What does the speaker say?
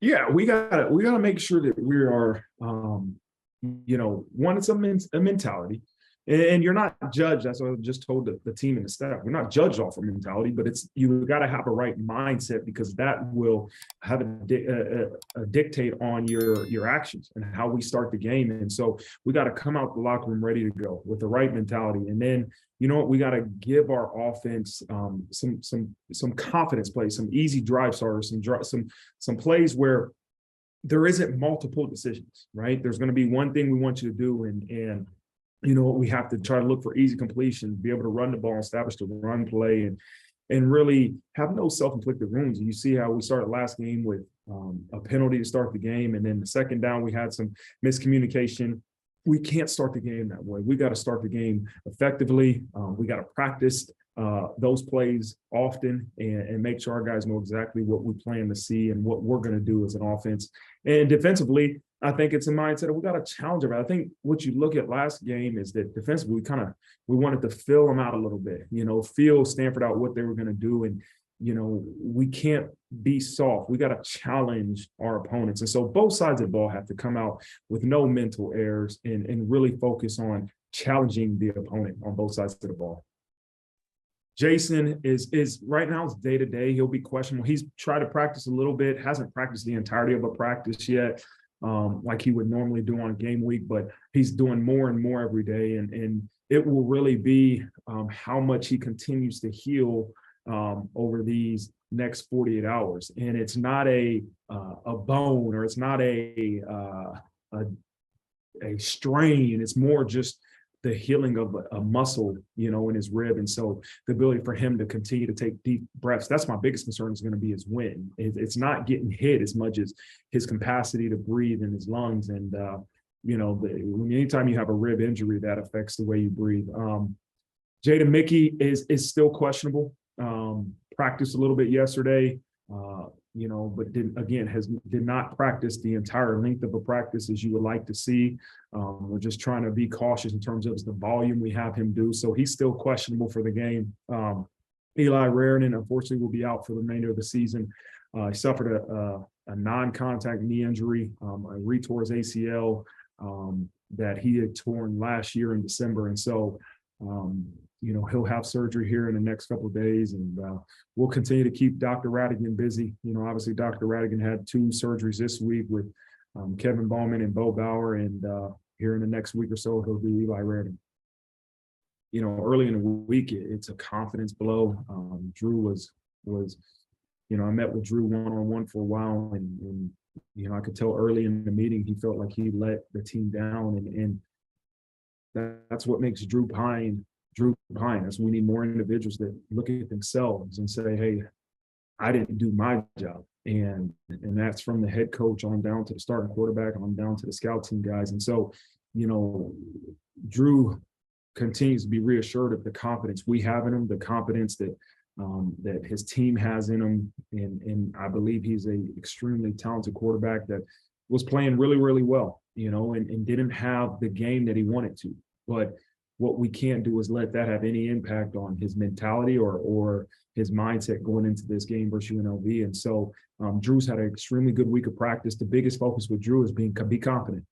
Yeah, we gotta make sure that we are, one, it's a mentality, and you're not judged. That's what I just told the team and the staff. We're not judged off of mentality, but it's you got to have a right mindset because that will have a dictate on your actions and how we start the game. And so we got to come out the locker room ready to go with the right mentality, and then you know what, we got to give our offense some confidence plays, some easy drive starters, some plays where there isn't multiple decisions, right? There's going to be one thing we want you to do, and you know we have to try to look for easy completion, be able to run the ball, establish the run play, and really have no self-inflicted wounds. And you see how we started last game with a penalty to start the game, and then the second down we had some miscommunication. We can't start the game that way. We got to start the game effectively. We got to practice those plays often and make sure our guys know exactly what we plan to see and what we're going to do as an offense. And defensively, I think it's a mindset of we got to challenge them. I think what you look at last game is that defensively, we wanted to fill them out a little bit, feel Stanford out what they were going to do. And, we can't be soft. We got to challenge our opponents. And so both sides of the ball have to come out with no mental errors and really focus on challenging the opponent on both sides of the ball. Jason is right now, it's day to day. He'll be questionable. He's tried to practice a little bit, hasn't practiced the entirety of a practice yet, like he would normally do on a game week, but he's doing more and more every day. And it will really be how much he continues to heal over these next 48 hours. And it's not a bone, or it's not a strain. It's more just the healing of a muscle, in his rib. And so the ability for him to continue to take deep breaths, that's my biggest concern is going to be his wind. It's not getting hit as much as his capacity to breathe in his lungs. And, anytime you have a rib injury, that affects the way you breathe. Jaden Mickey is still questionable. Practiced a little bit yesterday, but did not practice the entire length of a practice as you would like to see. We're just trying to be cautious in terms of the volume we have him do. So he's still questionable for the game. Eli Rarinan, unfortunately, will be out for the remainder of the season. He suffered a non-contact knee injury, retore his ACL that he had torn last year in December. And so, he'll have surgery here in the next couple of days, and we'll continue to keep Dr. Radigan busy. Obviously Dr. Radigan had 2 surgeries this week with Kevin Bauman and Bo Bauer, and here in the next week or so, he'll do Eli Rarinan. Early in the week, it's a confidence blow. Drew was, I met with Drew one-on-one for a while, and I could tell early in the meeting, he felt like he let the team down, and that's what makes Drew Pyne. That's we need more individuals that look at themselves and say, hey, I didn't do my job. And that's from the head coach on down to the starting quarterback, on down to the scout team guys. And so, Drew continues to be reassured of the confidence we have in him, the confidence that that his team has in him. And I believe he's an extremely talented quarterback that was playing really, really well, and didn't have the game that he wanted to. But what we can't do is let that have any impact on his mentality or his mindset going into this game versus UNLV. And so Drew's had an extremely good week of practice. The biggest focus with Drew is be confident,